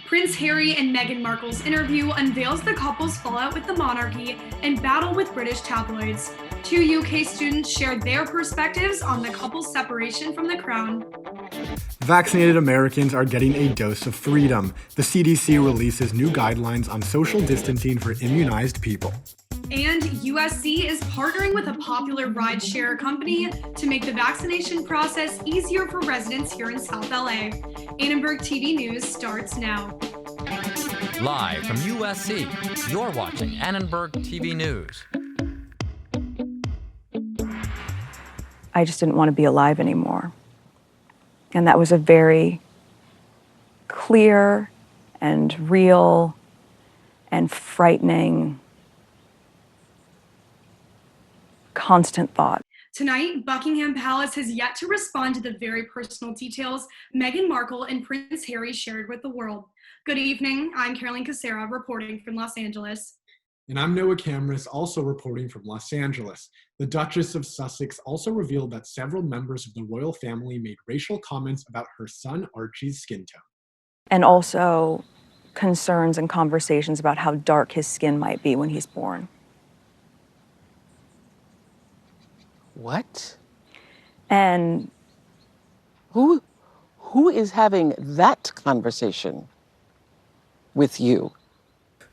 Prince Harry and Meghan Markle's interview unveils the couple's fallout with the monarchy and battle with British tabloids. 2 UK students shared their perspectives on the couple's separation from the crown. Vaccinated Americans are getting a dose of freedom. The CDC releases new guidelines on social distancing for immunized people. And USC is partnering with a popular rideshare company to make the vaccination process easier for residents here in South LA. Annenberg TV News starts now. Live from USC, you're watching Annenberg TV News. I just didn't want to be alive anymore. And that was a very clear and real and frightening constant thought. Tonight, Buckingham Palace has yet to respond to the very personal details Meghan Markle and Prince Harry shared with the world. Good evening, I'm Kucera reporting from Los Angeles. And I'm Noah Camras, also reporting from Los Angeles. The Duchess of Sussex also revealed that several members of the royal family made racial comments about her son Archie's skin tone. And also concerns and conversations about how dark his skin might be when he's born. What? And who is having that conversation with you?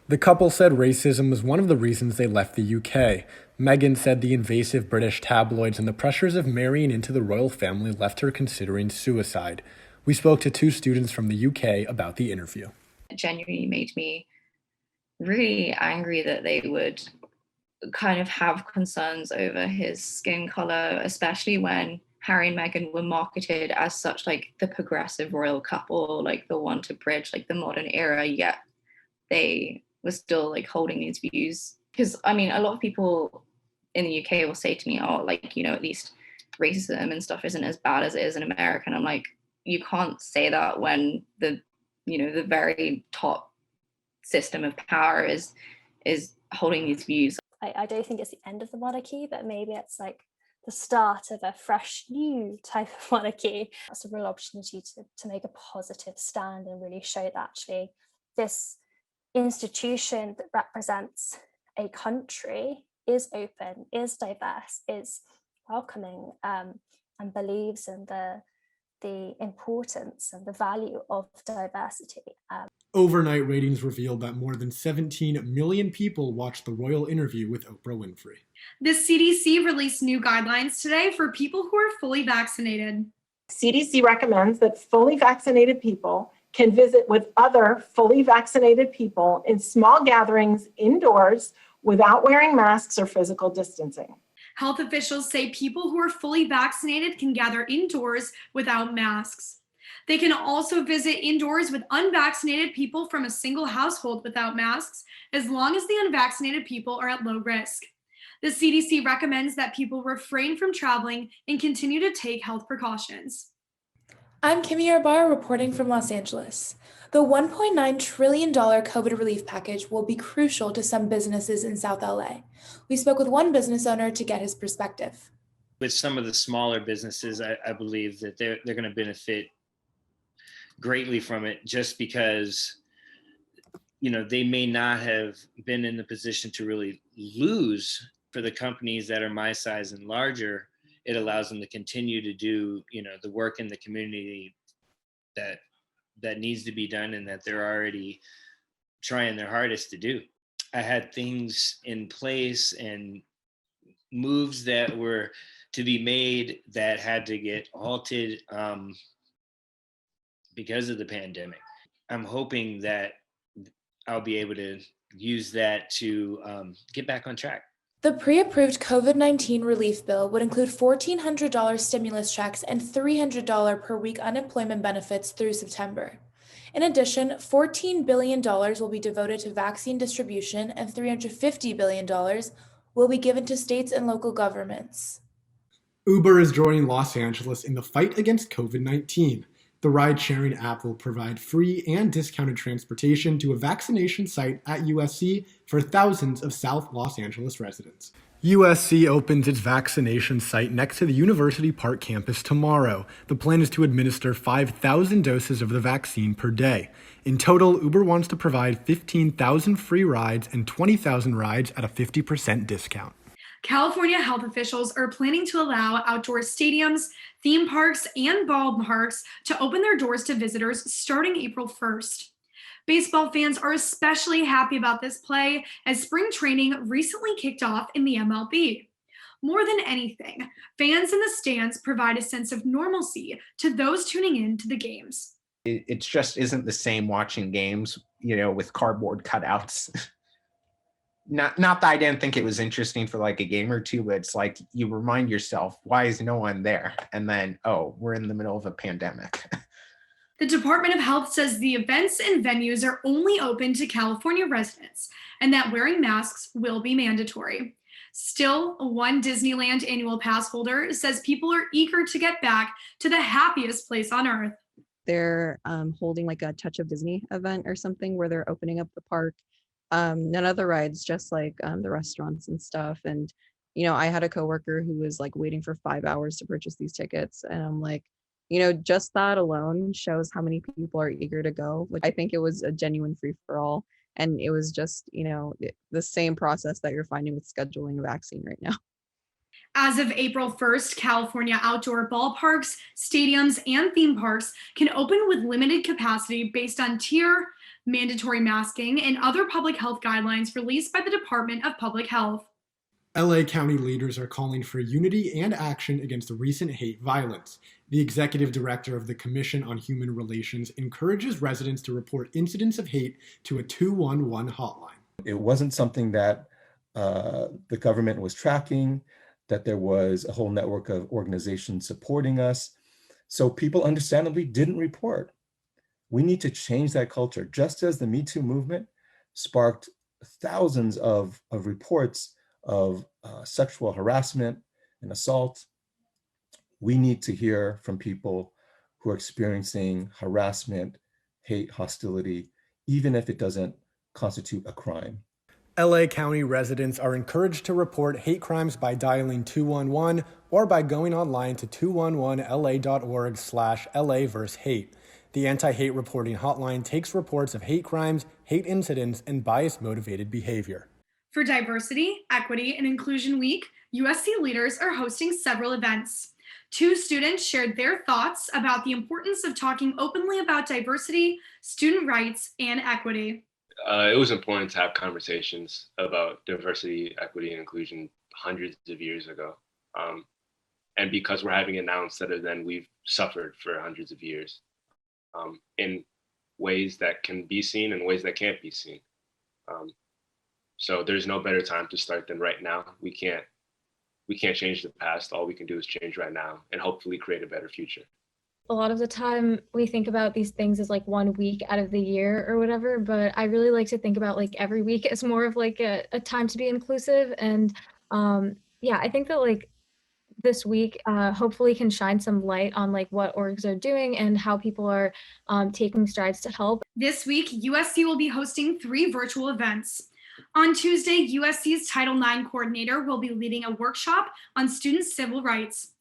The couple said racism was one of the reasons they left the UK. Meghan said the invasive British tabloids and the pressures of marrying into the royal family left her considering suicide. We spoke to 2 students from the UK about the interview. It genuinely made me really angry that they would kind of have concerns over his skin color, especially when Harry and Meghan were marketed as such like the progressive royal couple, like the one to bridge like the modern era, yet they were still like holding these views. Because I mean, a lot of people in the UK will say to me, oh, like, you know, at least racism and stuff isn't as bad as it is in America. And I'm like, you can't say that when the, you know, the very top system of power is holding these views. I don't think it's the end of the monarchy, but maybe it's like the start of a fresh new type of monarchy. That's a real opportunity to make a positive stand and really show that actually this institution that represents a country is open, is diverse, is welcoming, and believes in the importance and the value of diversity. Overnight ratings revealed that more than 17 million people watched the royal interview with Oprah Winfrey. The CDC released new guidelines today for people who are fully vaccinated. CDC recommends that fully vaccinated people can visit with other fully vaccinated people in small gatherings indoors without wearing masks or physical distancing. Health officials say people who are fully vaccinated can gather indoors without masks. They can also visit indoors with unvaccinated people from a single household without masks, as long as the unvaccinated people are at low risk. The CDC recommends that people refrain from traveling and continue to take health precautions. I'm Kimia Rahbar reporting from Los Angeles. The $1.9 trillion COVID relief package will be crucial to some businesses in South LA. We spoke with one business owner to get his perspective. With some of the smaller businesses, I believe that they're going to benefit greatly from it, just because, you know, they may not have been in the position to really lose. For the companies that are my size and larger, it allows them to continue to do, you know, the work in the community that needs to be done and that they're already trying their hardest to do. I had things in place and moves that were to be made that had to get halted because of the pandemic. I'm hoping that I'll be able to use that to get back on track. The pre-approved COVID-19 relief bill would include $1,400 stimulus checks and $300 per week unemployment benefits through September. In addition, $14 billion will be devoted to vaccine distribution and $350 billion will be given to states and local governments. Uber is joining Los Angeles in the fight against COVID-19. The ride-sharing app will provide free and discounted transportation to a vaccination site at USC for thousands of South Los Angeles residents. USC opens its vaccination site next to the University Park campus tomorrow. The plan is to administer 5,000 doses of the vaccine per day. In total, Uber wants to provide 15,000 free rides and 20,000 rides at a 50% discount. California health officials are planning to allow outdoor stadiums, theme parks, and ballparks to open their doors to visitors starting April 1st. Baseball fans are especially happy about this play as spring training recently kicked off in the MLB. More than anything, fans in the stands provide a sense of normalcy to those tuning in to the games. It just isn't the same watching games, with cardboard cutouts. Not that I didn't think it was interesting for like a game or two, but it's like you remind yourself, why is no one there? And then, oh, we're in the middle of a pandemic. The Department of Health says the events and venues are only open to California residents and that wearing masks will be mandatory. Still, one Disneyland annual pass holder says people are eager to get back to the happiest place on earth. They're holding like a Touch of Disney event or something where they're opening up the park. None of the rides, just like the restaurants and stuff. And, I had a coworker who was like waiting for 5 hours to purchase these tickets. And I'm like, just that alone shows how many people are eager to go. Like, I think it was a genuine free for all. And it was just, the same process that you're finding with scheduling a vaccine right now. As of April 1st, California outdoor ballparks, stadiums, and theme parks can open with limited capacity based on tier, mandatory masking, and other public health guidelines released by the Department of Public Health. LA County leaders are calling for unity and action against the recent hate violence. The executive director of the Commission on Human Relations encourages residents to report incidents of hate to a 211 hotline. It wasn't something that the government was tracking, that there was a whole network of organizations supporting us. So people understandably didn't report. We need to change that culture. Just as the Me Too movement sparked thousands of reports of sexual harassment and assault, we need to hear from people who are experiencing harassment, hate, hostility, even if it doesn't constitute a crime. LA County residents are encouraged to report hate crimes by dialing 211 or by going online to 211la.org/LA-verse-hate. The anti-hate reporting hotline takes reports of hate crimes, hate incidents, and bias-motivated behavior. For Diversity, Equity, and Inclusion Week, USC leaders are hosting several events. 2 students shared their thoughts about the importance of talking openly about diversity, student rights, and equity. It was important to have conversations about diversity, equity, and inclusion hundreds of years ago. And because we're having it now instead of then, we've suffered for hundreds of years in ways that can be seen and ways that can't be seen. So there's no better time to start than right now. We can't change the past. All we can do is change right now and hopefully create a better future. A lot of the time we think about these things as like 1 week out of the year or whatever, but I really like to think about like every week as more of like a time to be inclusive. And I think that like this week hopefully can shine some light on like what orgs are doing and how people are taking strides to help. This week, USC will be hosting 3 virtual events. On Tuesday, USC's Title IX coordinator will be leading a workshop on student civil rights.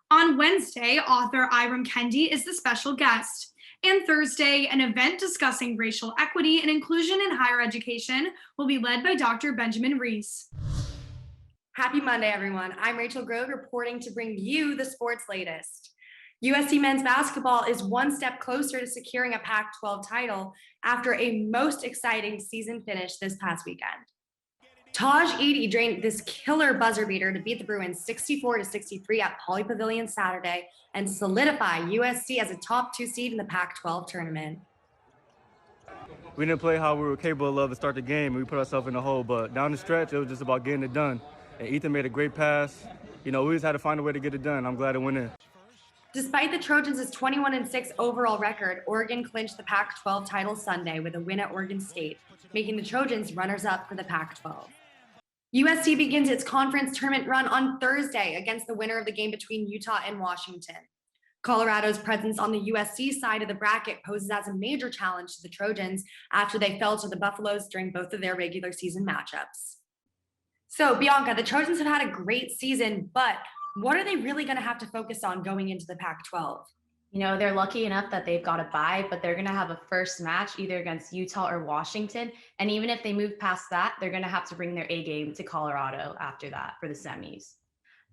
On Wednesday, author Iram Kendi is the special guest. And Thursday, an event discussing racial equity and inclusion in higher education will be led by Dr. Benjamin Reese. Happy Monday, everyone. I'm Rachel Grode reporting to bring you the sports latest. USC men's basketball is one step closer to securing a Pac-12 title after a most exciting season finish this past weekend. Taj Edey drained this killer buzzer beater to beat the Bruins 64-63 at Pauley Pavilion Saturday and solidify USC as a top 2 seed in the Pac-12 tournament. We didn't play how we were capable of to start the game, and we put ourselves in the hole, but down the stretch, it was just about getting it done. And Ethan made a great pass. We just had to find a way to get it done. I'm glad it went in. Despite the Trojans' 21-6 overall record, Oregon clinched the Pac-12 title Sunday with a win at Oregon State, making the Trojans runners-up for the Pac-12. USC begins its conference tournament run on Thursday against the winner of the game between Utah and Washington. Colorado's presence on the USC side of the bracket poses as a major challenge to the Trojans after they fell to the Buffaloes during both of their regular season matchups. So, Bianca, the Trojans have had a great season, but what are they really going to have to focus on going into the Pac-12? You know, they're lucky enough that they've got a bye, but they're going to have a first match either against Utah or Washington. And even if they move past that, they're going to have to bring their A game to Colorado after that for the semis.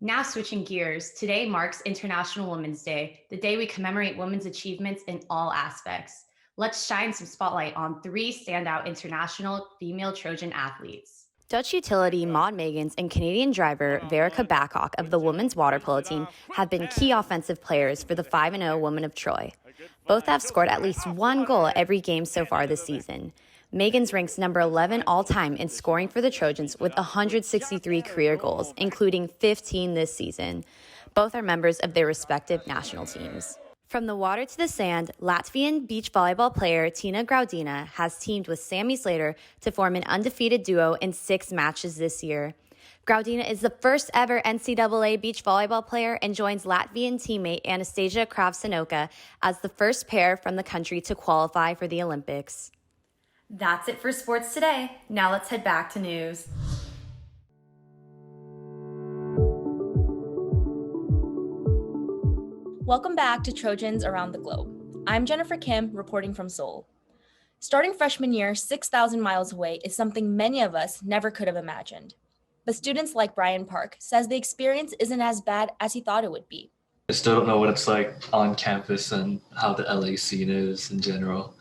Now switching gears, today marks International Women's Day, the day we commemorate women's achievements in all aspects. Let's shine some spotlight on 3 standout international female Trojan athletes. Dutch utility Maud Megans and Canadian driver Verica Babcock of the women's water polo team have been key offensive players for the 5-0 Women of Troy. Both have scored at least 1 goal every game so far this season. Megans ranks number 11 all-time in scoring for the Trojans with 163 career goals, including 15 this season. Both are members of their respective national teams. From the water to the sand, Latvian beach volleyball player Tina Graudina has teamed with Sammy Slater to form an undefeated duo in 6 matches this year. Graudina is the first ever NCAA beach volleyball player and joins Latvian teammate Anastasia Kravtsenoka as the first pair from the country to qualify for the Olympics. That's it for sports today. Now let's head back to news. Welcome back to Trojans Around the Globe. I'm Jennifer Kim, reporting from Seoul. Starting freshman year 6,000 miles away is something many of us never could have imagined. But students like Brian Park says the experience isn't as bad as he thought it would be. I still don't know what it's like on campus and how the LA scene is in general.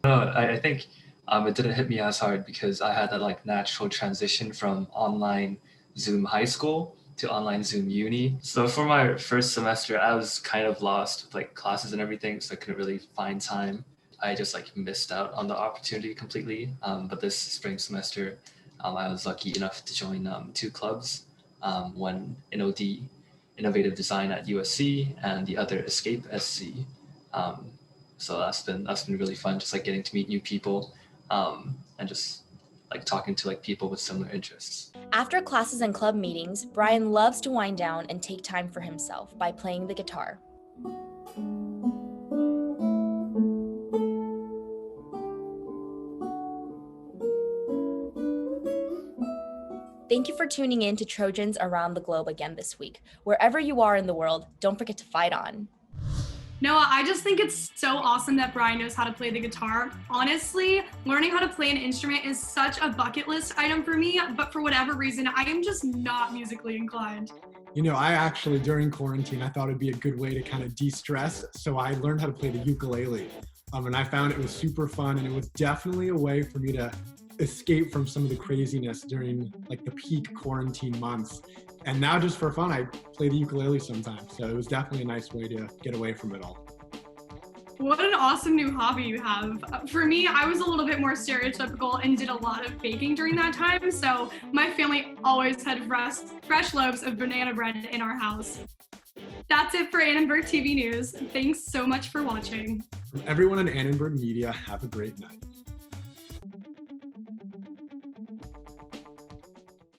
I think it didn't hit me as hard because I had that natural transition from online Zoom high school to online Zoom uni. So for my first semester, I was kind of lost with classes and everything, so I couldn't really find time. I just missed out on the opportunity completely. But this spring semester, I was lucky enough to join 2 clubs, one NOD, Innovative Design at USC, and the other Escape SC. So that's been really fun, just getting to meet new people and just talking to people with similar interests. After classes and club meetings, Brian loves to wind down and take time for himself by playing the guitar. Thank you for tuning in to Trojans Around the Globe again this week. Wherever you are in the world, don't forget to fight on. Noah, I just think it's so awesome that Brian knows how to play the guitar. Honestly, learning how to play an instrument is such a bucket list item for me, but for whatever reason, I am just not musically inclined. You know, I actually, during quarantine, I thought it'd be a good way to kind of de-stress, so I learned how to play the ukulele. And I found it was super fun, and it was definitely a way for me to escape from some of the craziness during the peak quarantine months. And now just for fun, I play the ukulele sometimes. So it was definitely a nice way to get away from it all. What an awesome new hobby you have. For me, I was a little bit more stereotypical and did a lot of baking during that time. So my family always had fresh loaves of banana bread in our house. That's it for Annenberg TV News. Thanks so much for watching. From everyone at Annenberg Media, have a great night.